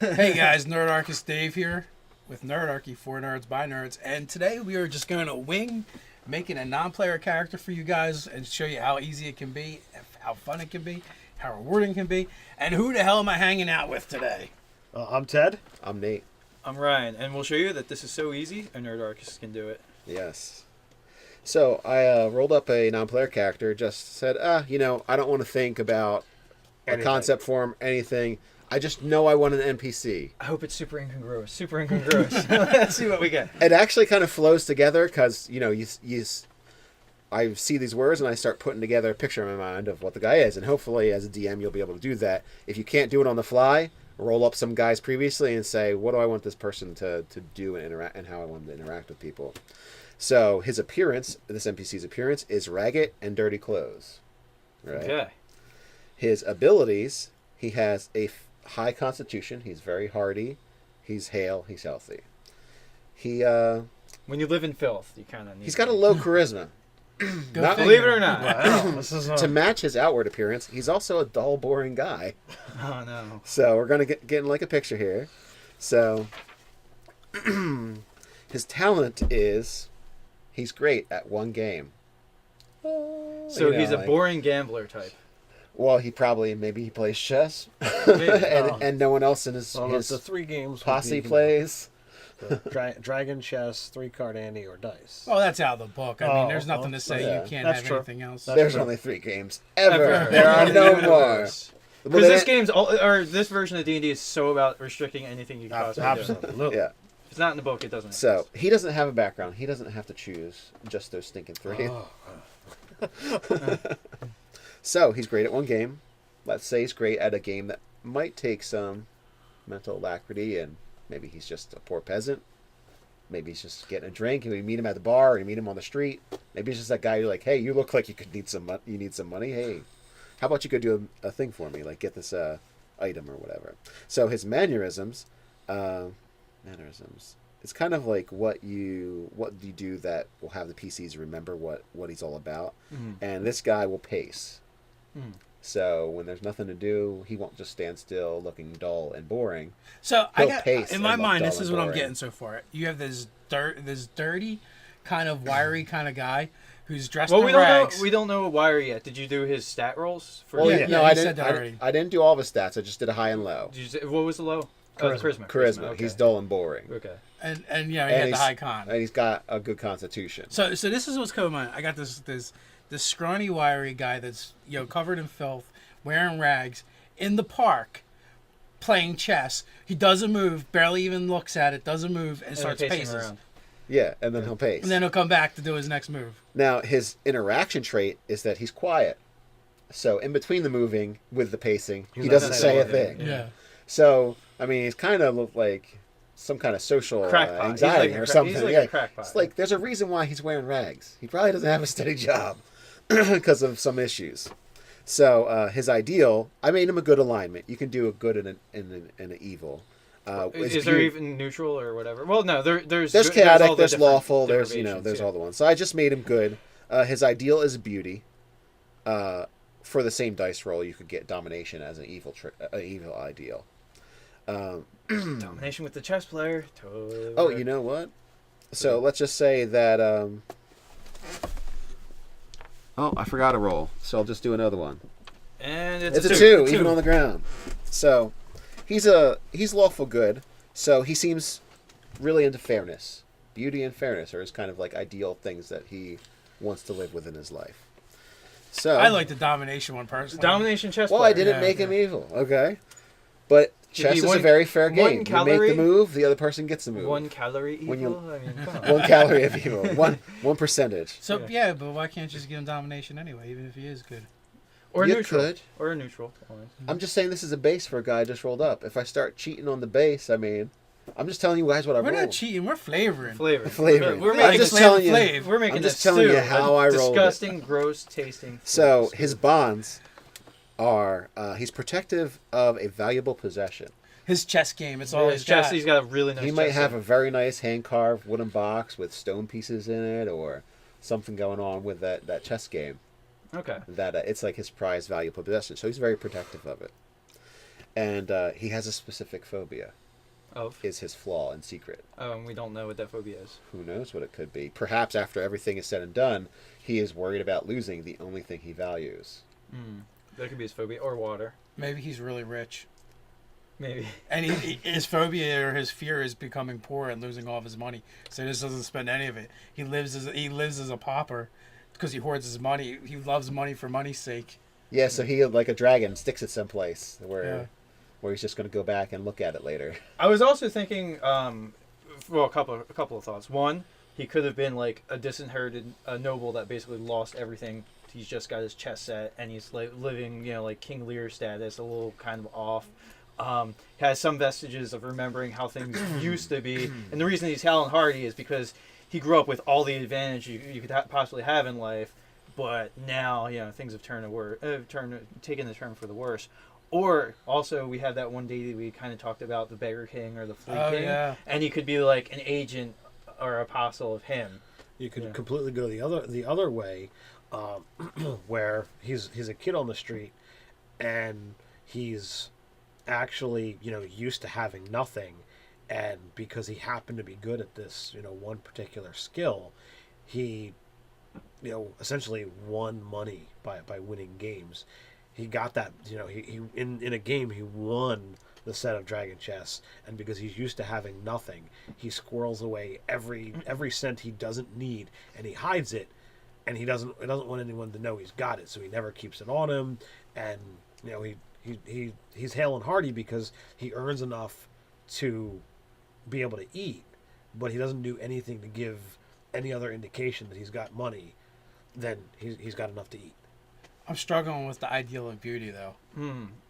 Hey guys, Nerdarchy Dave here with Nerdarchy for Nerds by Nerds, and today we are just going to wing making a non-player character for you guys and show you how easy it can be, how fun it can be, how rewarding it can be, and who the hell am I hanging out with today? I'm Ted. I'm Nate. I'm Ryan, and we'll show you that this is so easy, a Nerdarchy can do it. Yes. So I rolled up a non-player character, just said, I don't want to think about a concept form, anything. I just know I want an NPC. I hope it's super incongruous. Let's see what we get. It actually kind of flows together because, I see these words and I start putting together a picture in my mind of what the guy is. And hopefully, as a DM, you'll be able to do that. If you can't do it on the fly, roll up some guys previously and say, what do I want this person to do and interact, and how I want them to interact with people. So his appearance, this NPC's appearance, is ragged and dirty clothes. Right? Okay. His abilities, he has a high constitution. He's very hardy. He's hale. He's healthy. When you live in filth, you kind of need. He's got a low charisma. Not believe it or not. Wow, this is To match his outward appearance, he's also a dull, boring guy. Oh no. So we're gonna get in like a picture here. So his talent is he's great at one game. So he's a boring gambler type. Well, maybe he plays chess, Maybe. and no one else in his it's the 3 games. posse plays. Dragon, chess, 3-card ante, or dice. Oh, that's out of the book. I mean, there's nothing to say yeah. you can't That's have true. anything else. There's true. only 3 games ever. Ever. There are no more. Because Well, this game's or this version of D&D is so about restricting anything you can possibly do. Absolutely. Yeah. If it's not in the book, it doesn't. So he doesn't have a background. He doesn't have to choose just those stinking 3. So he's great at one game. Let's say he's great at a game that might take some mental alacrity, and maybe he's just a poor peasant. Maybe he's just getting a drink, and we meet him at the bar, or you meet him on the street. Maybe he's just that guy you're like, hey, you look like you need some money. Hey, how about you go do a thing for me, like get this item or whatever. So his mannerisms, it's kind of like what you do that will have the PCs remember what he's all about. Mm-hmm. And this guy will pace. Mm. So when there's nothing to do, he won't just stand still looking dull and boring. So Pace in my and mind, dull this is and what I'm boring. getting so far. You have this dirty, kind of wiry kind of guy who's dressed Well, in rags. we don't know Wire yet. Did you do his stat rolls? Well, Yeah, no, you I said didn't. that already. I didn't do all of his stats. I just did a high and low. Did you say, what was the low? Charisma. Charisma. Charisma. Okay. He's dull and boring. Okay. and he And had the he's- high con. And he's got a good constitution. So this is what's coming on. I got this scrawny, wiry guy that's covered in filth, wearing rags, in the park, playing chess. He doesn't move, barely even looks at it, doesn't move, and starts pacing paces. around. Yeah, and then he'll pace. And then he'll come back to do his next move. Now, his interaction trait is that he's quiet. So in between the moving with the pacing, he doesn't say a thing. Yeah. So, I mean, he's kind of like some kind of social Crackpot. anxiety He's like or a something. he's like yeah. a crackpot. It's like there's a reason why he's wearing rags. He probably doesn't have a steady job because of some issues. So his ideal, I made him a good alignment. You can do a good and an evil. Is there even neutral or whatever? Well, no. There's chaotic, all the there's different lawful, there's derivations, there's yeah. all the ones. So I just made him good. His ideal is beauty. For the same dice roll, you could get domination as an evil ideal. Domination with the chess player. Totally. Oh, you know what? So let's just say that. Oh, I forgot a roll, so I'll just do another one. And It's a two, even on the ground. So he's lawful good. So he seems really into fairness. Beauty and fairness are his kind of like ideal things that he wants to live within his life. So I like the domination one personally. Domination chess well, player. I didn't Yeah, make him yeah. evil, okay? But chess is a very fair game. You make the move, the other person gets the move. 1 calorie evil. When you- I mean, come on. 1 calorie of evil. One percentage. So Yeah. yeah, but why can't you just give him domination anyway, even if he is good? Or You neutral. could. Or a neutral. I'm just saying this is a base for a guy just rolled up. If I start cheating on the base, I mean, I'm just telling you guys what I We're rolled. not cheating. We're flavoring. Flavor. Flavoring. We're I'm making just a telling you. Flav. We're making I'm just a telling you stew, how a I rolled it. disgusting, gross tasting. So stew. his bonds are he's protective of a valuable possession. His chess game. It's all his he's chest. got. He's got a really nice. He might chest have set. a very nice hand carved wooden box with stone pieces in it, or something going on with that chess game. Okay. That it's like his prized valuable possession. So he's very protective of it. and he has a specific phobia. Is his flaw and secret. We don't know what that phobia is. Who knows what it could be? Perhaps after everything is said and done, he is worried about losing the only thing he values. That could be his phobia, or water. Maybe he's really rich. Maybe. And his phobia or his fear is becoming poor and losing all of his money. So he just doesn't spend any of it. He lives as a pauper because he hoards his money. He loves money for money's sake. Yeah, so he, like a dragon, sticks it someplace where he's just going to go back and look at it later. I was also thinking, well, a couple of thoughts. One, he could have been like a disinherited noble that basically lost everything. He's just got his chest set, and he's like living, like King Lear status, a little kind of off. Has some vestiges of remembering how things used to be, and the reason he's Hal and Hardy is because he grew up with all the advantage you could possibly have in life, but now things have taken the turn for the worse. Or also we have that one day that we kind of talked about, the Beggar King or the Flea King, and he could be like an agent or apostle of him. You could completely go the other way, where he's a kid on the street, and he's actually used to having nothing, and because he happened to be good at this one particular skill, he essentially won money by winning games. He got that he in a game he won the set of dragon chests, and because he's used to having nothing, he squirrels away every cent he doesn't need, and he hides it, and he doesn't want anyone to know he's got it, so he never keeps it on him, and he's Hale and Hardy because he earns enough to be able to eat, but he doesn't do anything to give any other indication that he's got money. Then he's got enough to eat. I'm struggling with the ideal of beauty, though.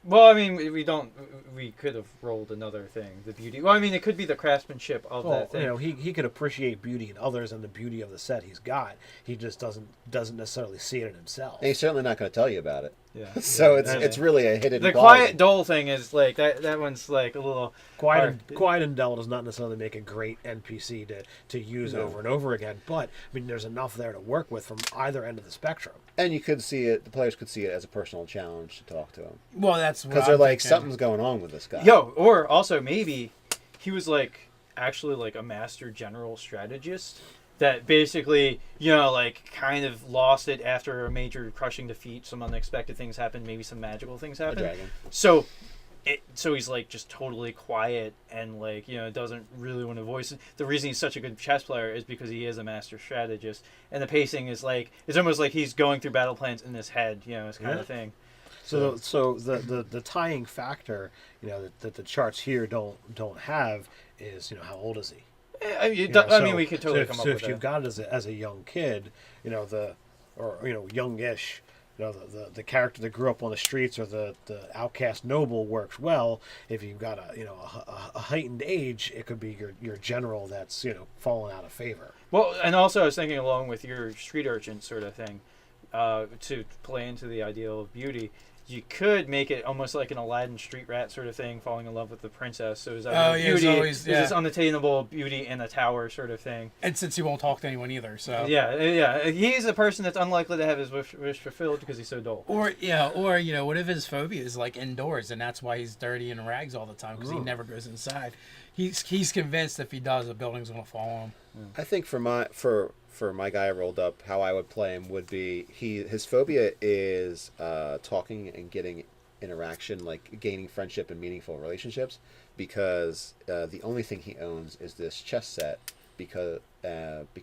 Well, I mean, we could have rolled another thing, the beauty. Well, I mean, it could be the craftsmanship of that thing. He could appreciate beauty in others and the beauty of the set he's got. He just doesn't necessarily see it in himself. And he's certainly not going to tell you about it. Yeah. So it's really a hidden The quality. quiet dull thing is like that one's like a little quiet and dull does not necessarily make a great NPC to use over and over again, but I mean there's enough there to work with from either end of the spectrum. And you could see it, the players could see it as a personal challenge to talk to him. Well, that's because they're like, something's going on with this guy. Or also maybe he was like actually like a master general strategist that basically, like kind of lost it after a major crushing defeat. Some unexpected things happened. Maybe some magical things happened. A dragon. So he's like just totally quiet and like, doesn't really want to voice it. The reason he's such a good chess player is because he is a master strategist. And the pacing is like, it's almost like he's going through battle plans in his head, this kind of thing. So the tying factor, that the charts here don't have is, how old is he? I mean, we could totally come up with that. So if you've got it as a young kid, youngish, the character that grew up on the streets or the outcast noble works well. If you've got a heightened age, it could be your general that's fallen out of favor. Well, and also I was thinking along with your street urchin sort of thing, to play into the ideal of beauty. You could make it almost like an Aladdin street rat sort of thing, falling in love with the princess. So is that beauty? Is this unattainable beauty in a tower sort of thing? And since he won't talk to anyone either, so he's a person that's unlikely to have his wish fulfilled because he's so dull. Or what if his phobia is like indoors, and that's why he's dirty in rags all the time because he never goes inside. He's convinced if he does, the building's gonna fall on him. I think for my guy I rolled up, how I would play him would be his phobia is talking and getting interaction, like gaining friendship and meaningful relationships, because the only thing he owns is this chess set because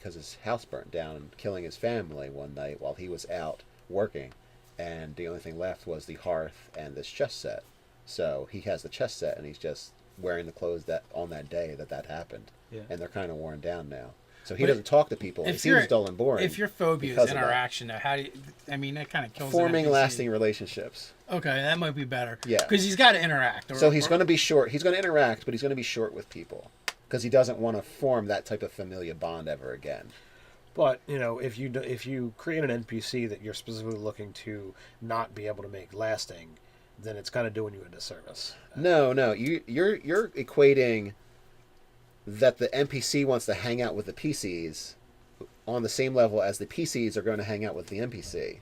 his house burnt down and killing his family one night while he was out working, and the only thing left was the hearth and this chess set. So he has the chess set and he's just wearing the clothes that on that day that happened, and they're kind of worn down now. So he doesn't talk to people. He seems dull and boring. If your phobia is interaction, how do you? I mean, that kind of kills. Forming lasting relationships. Okay, that might be better. Yeah, because he's got to interact. So he's going to be short. He's going to interact, but he's going to be short with people because he doesn't want to form that type of familiar bond ever again. But if you create an NPC that you're specifically looking to not be able to make lasting, then it's kind of doing you a disservice. No, you're equating that the NPC wants to hang out with the PCs on the same level as the PCs are going to hang out with the NPC.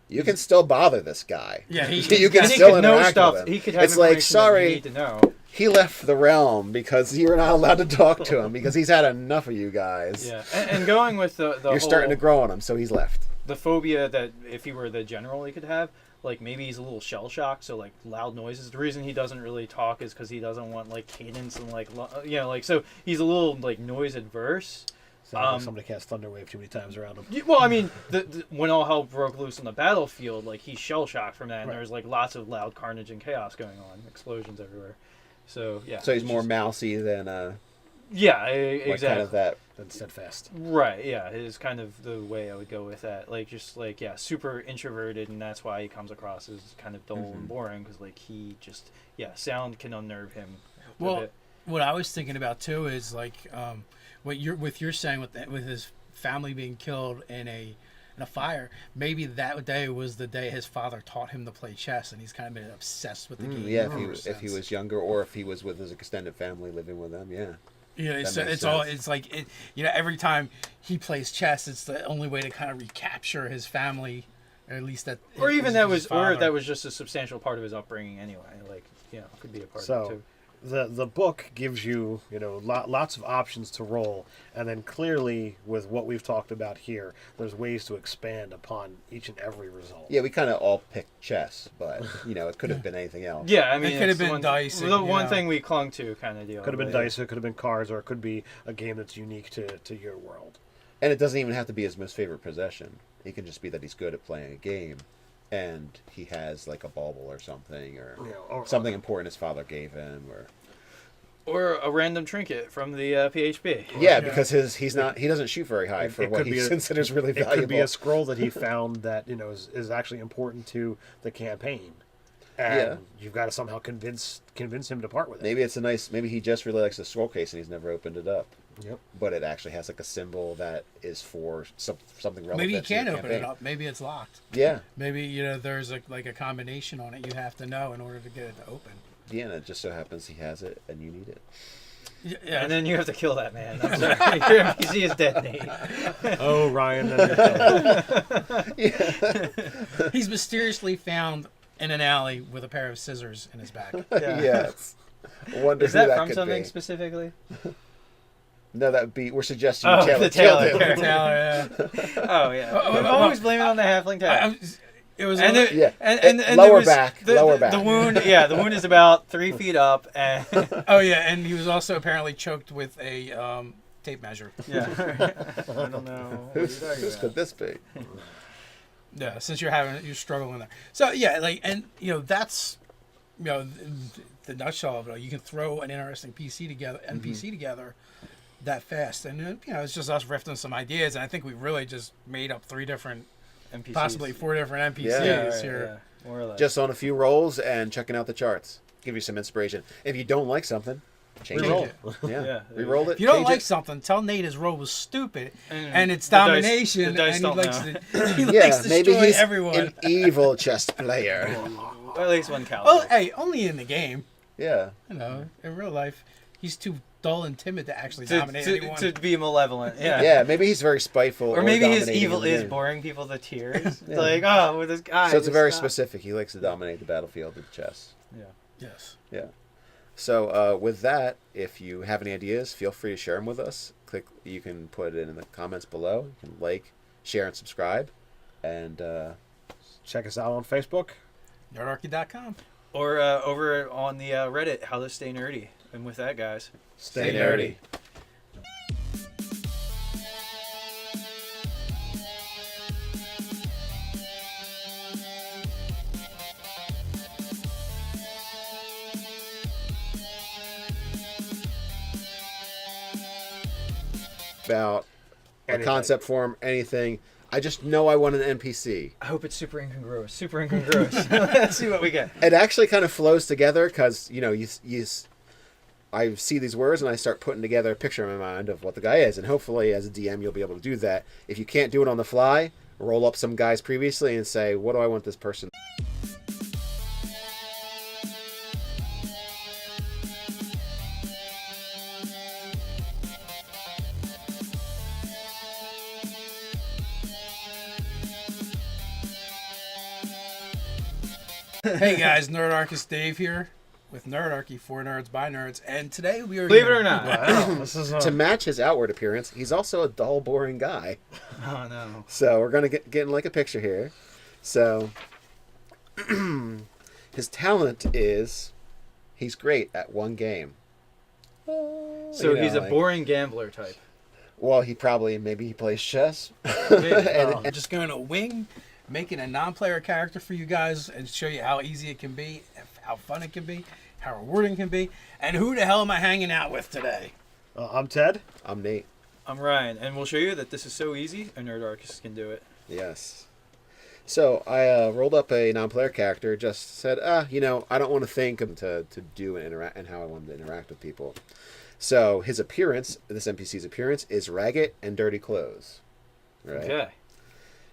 you can still bother this guy. Yeah, you can And he still could know interact stuff. with him. He could have It's like, information that sorry, you need to know. he left the realm because you're not allowed to talk to him because he's had enough of you guys. Yeah, and going with the You're starting to grow on him, so he's left. the phobia that if he were the general he could have, like maybe he's a little shell shocked, so like loud noises. The reason he doesn't really talk is because he doesn't want like cadence and like like so he's a little like noise adverse. Sounds like somebody cast Thunderwave too many times around him. Well, I mean, when all hell broke loose on the battlefield, like he's shell shocked from that, and Right. there's like lots of loud carnage and chaos going on, explosions everywhere. So yeah. So he's it's more just- mousy than Yeah, like exactly. kind of that. Then steadfast. Right, yeah, is kind of the way I would go with that. Like, just like, yeah, super introverted, and that's why he comes across as kind of dull and boring, because like he just, yeah, sound can unnerve him. a Well, bit. what I was thinking about too is like what you're saying with his family being killed in a fire. Maybe that day was the day his father taught him to play chess, and he's kind of been obsessed with the game. Yeah, ever if he since. was younger, or if he was with his extended family living with them. Yeah. Yeah, it's That makes it's all sense. it's like it. You know, every time he plays chess, it's the only way to kind of recapture his family, or at least that. Or even his that was, or father. that was just a substantial part of his upbringing anyway. Like, could be a part of it So too. the book gives you lots of options to roll, and then clearly with what we've talked about here, there's ways to expand upon each and every result. Yeah, we kind of all picked chess, but it could have been anything else. Yeah, I mean, could have it's the been one, dice, The one yeah. thing we clung to, kind of deal. Could have been but- dice, it could have been cards, or it could be a game that's unique to your world. And it doesn't even have to be his most favorite possession. It can just be that he's good at playing a game, and he has like a bauble or something, or Or something important his father gave him, Or a random trinket from the PHP. yeah, because he doesn't shoot very high for it what could he be considers really It valuable. could be a scroll that he found that is actually important to the campaign, and Yeah. you've got to somehow convince him to part with it. Maybe he just really likes the scroll case and he's never opened it up. Yep. But it actually has like a symbol that is for something relevant. Maybe you to can't the open it campaign. up. Maybe it's locked. Yeah, Maybe there's like a combination on it you have to know in order to get it to open. yeah, and it just so happens he has it and you need it. Yeah, And then you have to kill that man. I'm sorry. Your NPC is dead, Nate. Oh, Ryan. Then you're he's mysteriously found in an alley with a pair of scissors in his back. Yeah. Yes. I wonder Is who that from could something be. specifically? No, that would be. We're suggesting Oh, Taylor the Taylor killed him. character. Taylor, yeah. Oh, yeah. I'm always blaming it on the halfling tag. It was And only- there, Yeah. and Lower there was back, the, lower the, back. The wound, yeah, the wound is about 3 feet up, and oh yeah, and he was also apparently choked with a tape measure. yeah, I don't know. Whose could this be? Yeah, since you're struggling there. So yeah, like, and that's the nutshell of it. You can throw an interesting NPC together that fast, and it's just us riffing some ideas, and I think we really just made up 3 different, NPCs. possibly 4 different NPCs Yeah, right, here. yeah, more or less. Just on a few rolls and checking out the charts. Give you some inspiration. If you don't like something, change Reroll. it. Yeah, Yeah. re-roll it. If you don't change like it. something, tell Nate his role was stupid and it's the dice- domination, the dice and don't he likes know. to he Yeah, likes to maybe destroy he's everyone. an evil chess player. Or at least one caliber. Well, hey, only in the game. Yeah. In real life, he's too dull and timid to actually dominate anyone. to be malevolent. Yeah. Yeah, maybe he's very spiteful. Or maybe his dominating evil in the is game. boring people to tears. Yeah. Like, oh, with this guy. So it's just very stop. specific. He likes to dominate the battlefield with chess. Yeah. Yes. Yeah. So with that, if you have any ideas, feel free to share them with us. You can put it in the comments below. You can like, share, and subscribe. And check us out on Facebook. Nerdarchy.com. Or over on the Reddit, How to Stay Nerdy. And with that, guys, stay nerdy. About a Anything. concept form, anything. I just know I want an NPC. I hope it's super incongruous. Super incongruous. Let's see what we get. It actually kind of flows together because I see these words and I start putting together a picture in my mind of what the guy is, and hopefully as a DM you'll be able to do that. If you can't do it on the fly, roll up some guys previously and say, what do I want this person? Hey guys, Nerdarchy Dave here with Nerdarchy for Nerds by Nerds, and today we are Believe it or not. Wow, this is To match his outward appearance, he's also a dull, boring guy. Oh no. So we're gonna get in like a picture here. So his talent is he's great at one game. So he's a like- boring gambler type. Well, he plays chess. Maybe. I'm just going to wing making a non-player character for you guys and show you how easy it can be, how fun it can be, how rewarding it can be, and who the hell am I hanging out with today? I'm Ted. I'm Nate. I'm Ryan, and we'll show you that this is so easy, a Nerdarchy can do it. Yes. So I rolled up a non-player character. Just said, I don't want to think to do and interact and how I want to interact with people. So his appearance, this NPC's appearance, is ragged and dirty clothes. Right. Okay.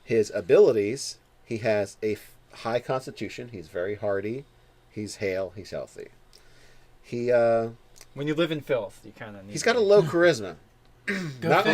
His abilities, he has a high constitution. He's very hardy. He's hale. He's healthy. When you live in filth, you kind of need. He's got a low charisma. Go Not